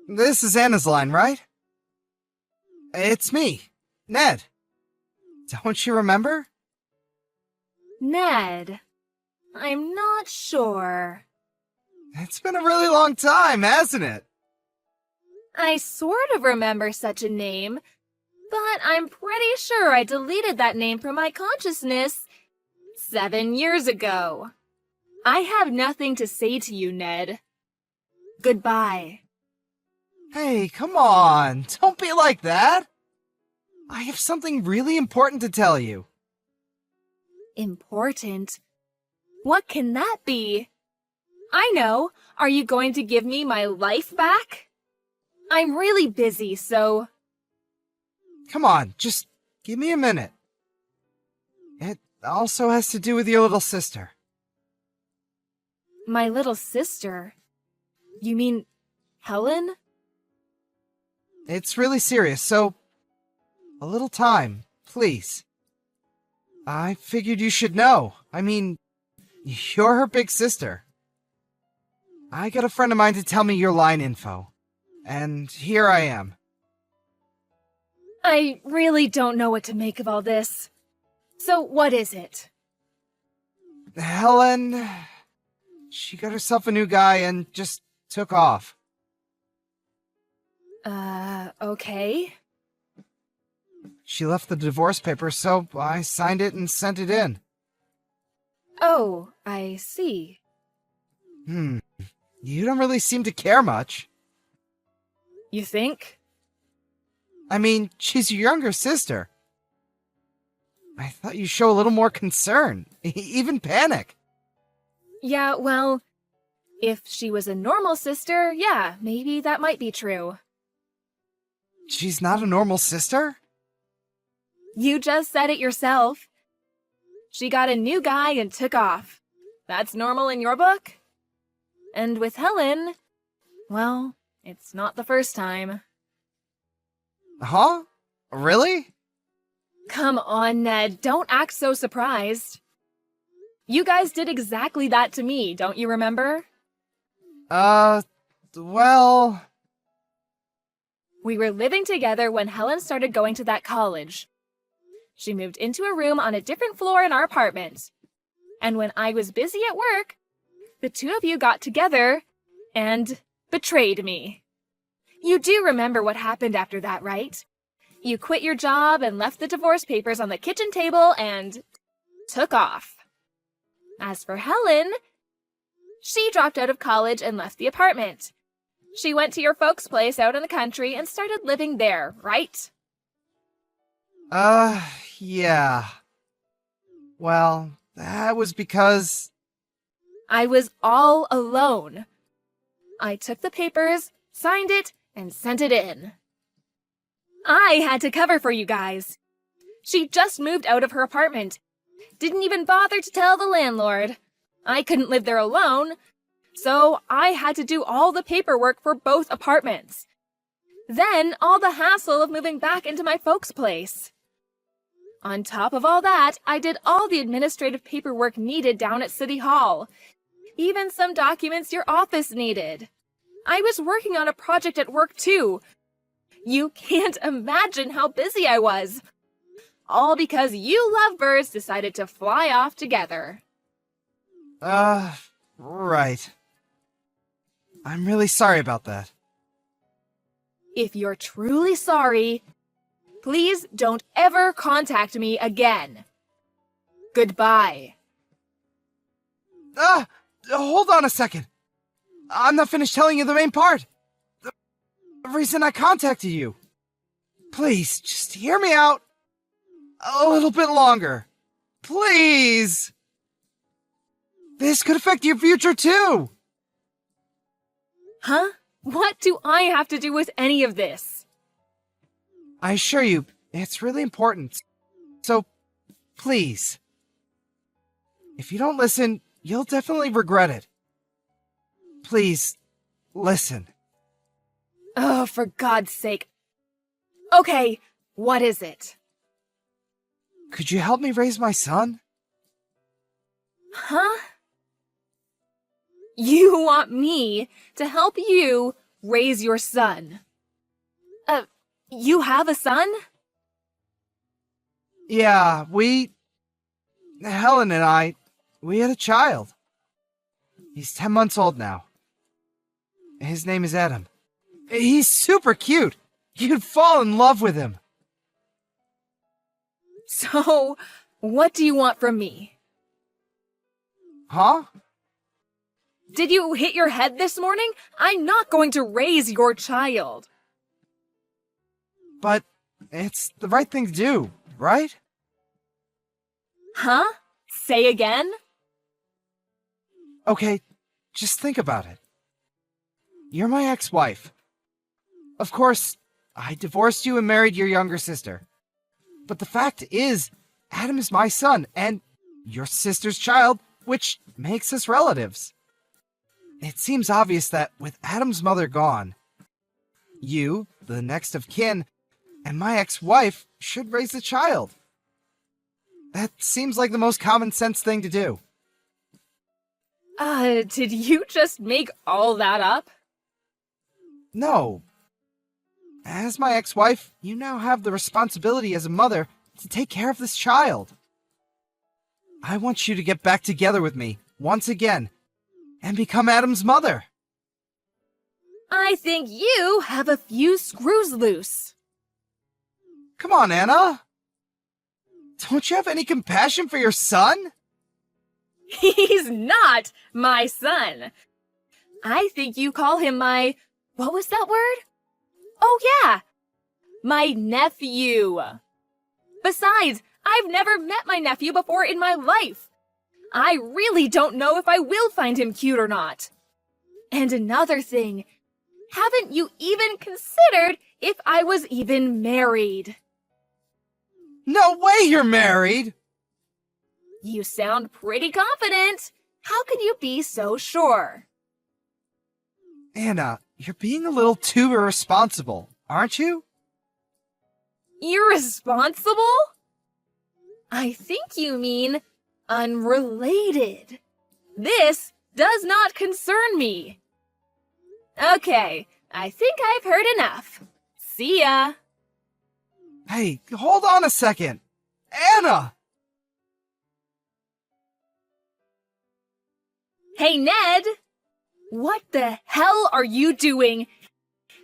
This is Anna's line, right? It's me, Ned. Don't you remember? Ned. I'm not sure. It's been a really long time, hasn't it? I sort of remember such a name, but I'm pretty sure I deleted that name from my consciousness 7 years ago. I have nothing to say to you, Ned. Goodbye. Hey, come on. Don't be like that. I have something really important to tell you. Important? What can that be? I know. Are you going to give me my life back? I'm really busy, so... Come on, just give me a minute. It also has to do with your little sister. My little sister? You mean Helen? It's really serious, so a little time, please. I figured you should know. I mean, you're her big sister. I got a friend of mine to tell me your line info, and here I am. I really don't know what to make of all this. So what is it? Helen, she got herself a new guy and just took off. Okay. She left the divorce papers, so I signed it and sent it in. Oh, I see. You don't really seem to care much. You think? I mean, she's your younger sister. I thought you'd show a little more concern, even panic. Yeah, well, if she was a normal sister, yeah, maybe that might be true. She's not a normal sister? You just said it yourself. She got a new guy and took off. That's normal in your book? And with Helen, well, it's not the first time. Huh? Really? Come on, Ned, don't act so surprised. You guys did exactly that to me, don't you remember? Well... We were living together when Helen started going to that college. She moved into a room on a different floor in our apartment. And when I was busy at work, the two of you got together and betrayed me. You do remember what happened after that, right? You quit your job and left the divorce papers on the kitchen table and took off. As for Helen, she dropped out of college and left the apartment. She went to your folks' place out in the country and started living there, right? Yeah. Well, that was because... I was all alone. I took the papers, signed it, and sent it in. I had to cover for you guys. She just moved out of her apartment. Didn't even bother to tell the landlord. I couldn't live there alone, so I had to do all the paperwork for both apartments. Then all the hassle of moving back into my folks' place. On top of all that, I did all the administrative paperwork needed down at City Hall. Even some documents your office needed. I was working on a project at work too. You can't imagine how busy I was. All because you lovebirds decided to fly off together. Right. I'm really sorry about that. If you're truly sorry, please don't ever contact me again. Goodbye. Hold on a second. I'm not finished telling you the main part. The reason I contacted you. Please, just hear me out a little bit longer. Please. This could affect your future too. Huh? What do I have to do with any of this? I assure you, it's really important. So, please. If you don't listen, you'll definitely regret it. Please, listen. Oh, for God's sake. Okay, what is it? Could you help me raise my son? Huh? You want me to help you raise your son. You have a son? Yeah, Helen and I, we had a child. He's 10 months old now. His name is Adam. He's super cute. You'd fall in love with him. So, what do you want from me? Huh? Did you hit your head this morning? I'm not going to raise your child. But it's the right thing to do, right? Huh? Say again? Okay, just think about it. You're my ex-wife. Of course, I divorced you and married your younger sister. But the fact is, Adam is my son and your sister's child, which makes us relatives. It seems obvious that with Adam's mother gone, you, the next of kin, and my ex-wife should raise the child. That seems like the most common sense thing to do. Did you just make all that up? No. As my ex-wife, you now have the responsibility as a mother to take care of this child. I want you to get back together with me, once again, and become Adam's mother. I think you have a few screws loose. Come on, Anna. Don't you have any compassion for your son? He's not my son. I think you call him what was that word? Oh yeah, my nephew. Besides, I've never met my nephew before in my life. I really don't know if I will find him cute or not. And another thing, haven't you even considered if I was even married? No way you're married! You sound pretty confident. How can you be so sure? Anna, you're being a little too irresponsible, aren't you? Irresponsible? I think you mean unrelated. This does not concern me. Okay, I think I've heard enough. See ya. Hey, hold on a second. Anna! Hey, Ned! What the hell are you doing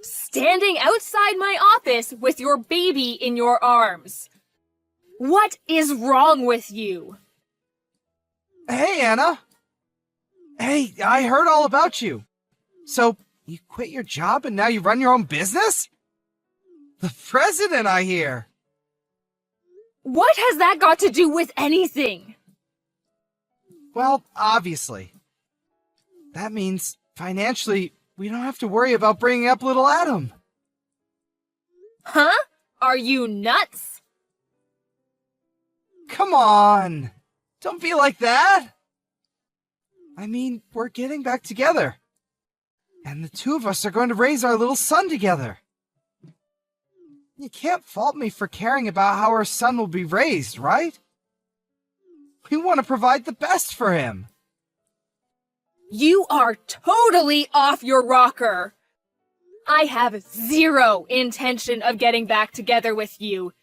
standing outside my office with your baby in your arms? What is wrong with you? Hey, Anna. Hey, I heard all about you. So, you quit your job and now you run your own business? The president, I hear. What has that got to do with anything? Well, obviously. That means, financially, we don't have to worry about bringing up little Adam. Huh? Are you nuts? Come on! Don't be like that! I mean, we're getting back together. And the two of us are going to raise our little son together. You can't fault me for caring about how our son will be raised, right? We want to provide the best for him. You are totally off your rocker. I have zero intention of getting back together with you.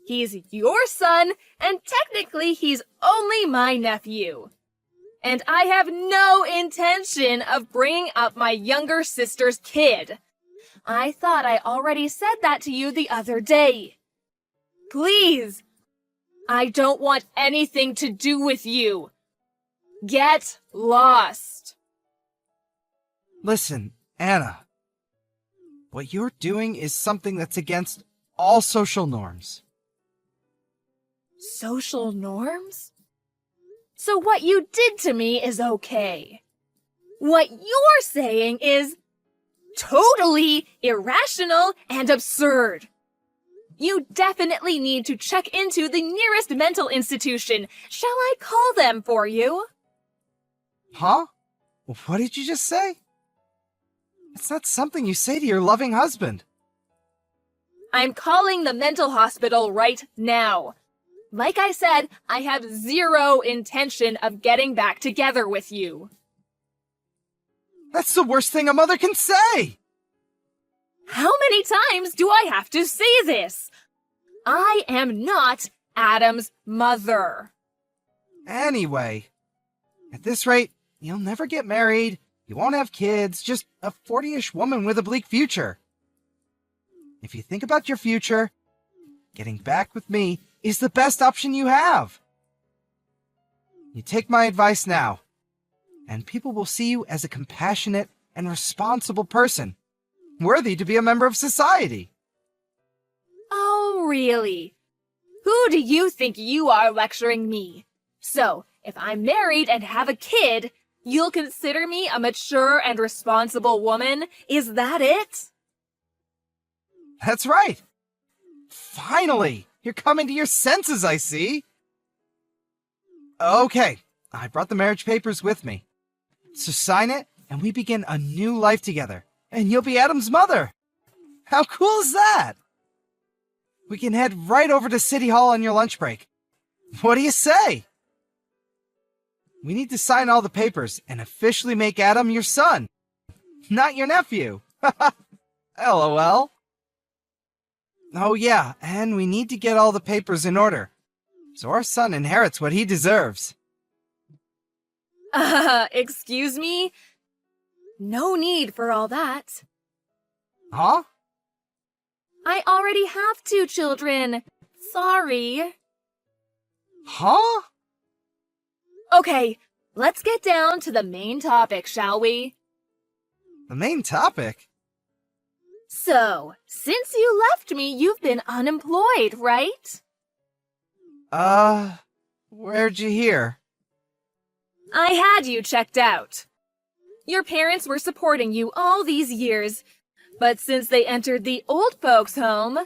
He's your son, and technically he's only my nephew. And I have no intention of bringing up my younger sister's kid. I thought I already said that to you the other day. Please, I don't want anything to do with you. Get lost. Listen, Anna. What you're doing is something that's against all social norms. Social norms? So what you did to me is okay. What you're saying is totally irrational and absurd. You definitely need to check into the nearest mental institution. Shall I call them for you? Huh? What did you just say? It's not something you say to your loving husband. I'm calling the mental hospital right now. Like I said, I have zero intention of getting back together with you. That's the worst thing a mother can say! How many times do I have to say this? I am not Adam's mother. Anyway, at this rate, you'll never get married, you won't have kids, just a 40-ish woman with a bleak future. If you think about your future, getting back with me is the best option you have. You take my advice now, and people will see you as a compassionate and responsible person, worthy to be a member of society. Oh, really? Who do you think you are lecturing me? So, if I'm married and have a kid, you'll consider me a mature and responsible woman? Is that it? That's right. Finally, you're coming to your senses, I see. Okay, I brought the marriage papers with me. So sign it, and we begin a new life together. And you'll be Adam's mother. How cool is that? We can head right over to City Hall on your lunch break. What do you say? We need to sign all the papers and officially make Adam your son, not your nephew. LOL. Oh yeah, and we need to get all the papers in order, so our son inherits what he deserves. Excuse me? No need for all that. Huh? I already have 2 children. Sorry. Huh? Okay, let's get down to the main topic, shall we? The main topic? So, since you left me, you've been unemployed, right? Where'd you hear? I had you checked out. Your parents were supporting you all these years, but since they entered the old folks' home,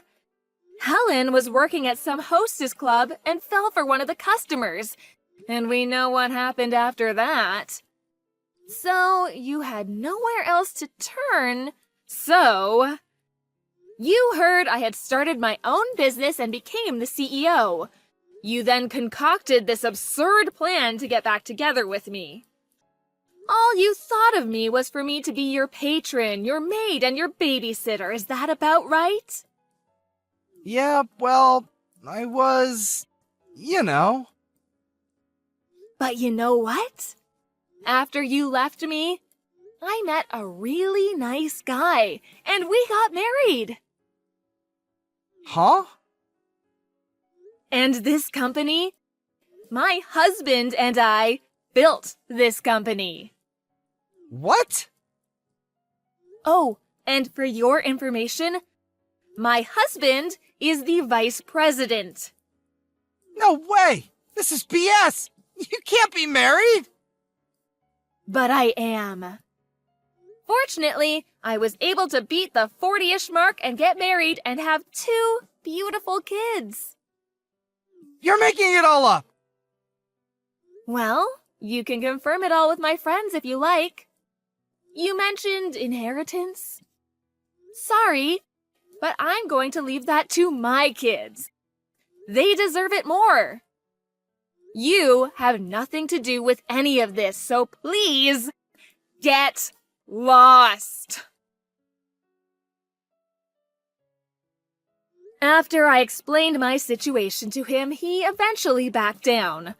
Helen was working at some hostess club and fell for one of the customers, and we know what happened after that. So, you had nowhere else to turn, so you heard I had started my own business and became the CEO. You then concocted this absurd plan to get back together with me. All you thought of me was for me to be your patron, your maid, and your babysitter. Is that about right? Yeah, well, I was, you know. But you know what? After you left me, I met a really nice guy, and we got married. Huh? And this company? My husband and I built this company. What? Oh, and for your information, my husband is the vice president. No way! This is BS! You can't be married! But I am. Fortunately, I was able to beat the 40-ish mark and get married and have 2 beautiful kids. You're making it all up! Well, you can confirm it all with my friends if you like. You mentioned inheritance. Sorry, but I'm going to leave that to my kids. They deserve it more. You have nothing to do with any of this, so please get lost. After I explained my situation to him, he eventually backed down.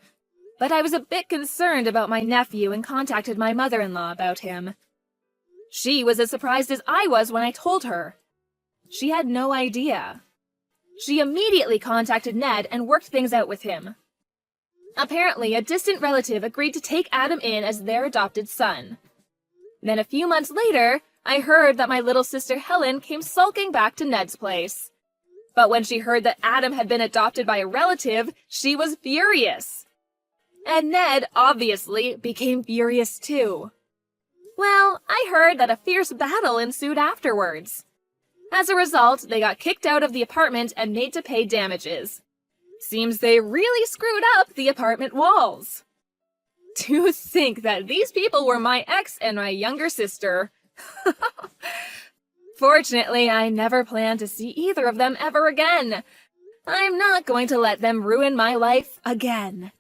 But I was a bit concerned about my nephew and contacted my mother-in-law about him. She was as surprised as I was when I told her. She had no idea. She immediately contacted Ned and worked things out with him. Apparently, a distant relative agreed to take Adam in as their adopted son. Then a few months later, I heard that my little sister Helen came sulking back to Ned's place. But when she heard that Adam had been adopted by a relative, she was furious. And Ned, obviously, became furious too. Well, I heard that a fierce battle ensued afterwards. As a result, they got kicked out of the apartment and made to pay damages. Seems they really screwed up the apartment walls. To think that these people were my ex and my younger sister. Fortunately, I never plan to see either of them ever again. I'm not going to let them ruin my life again.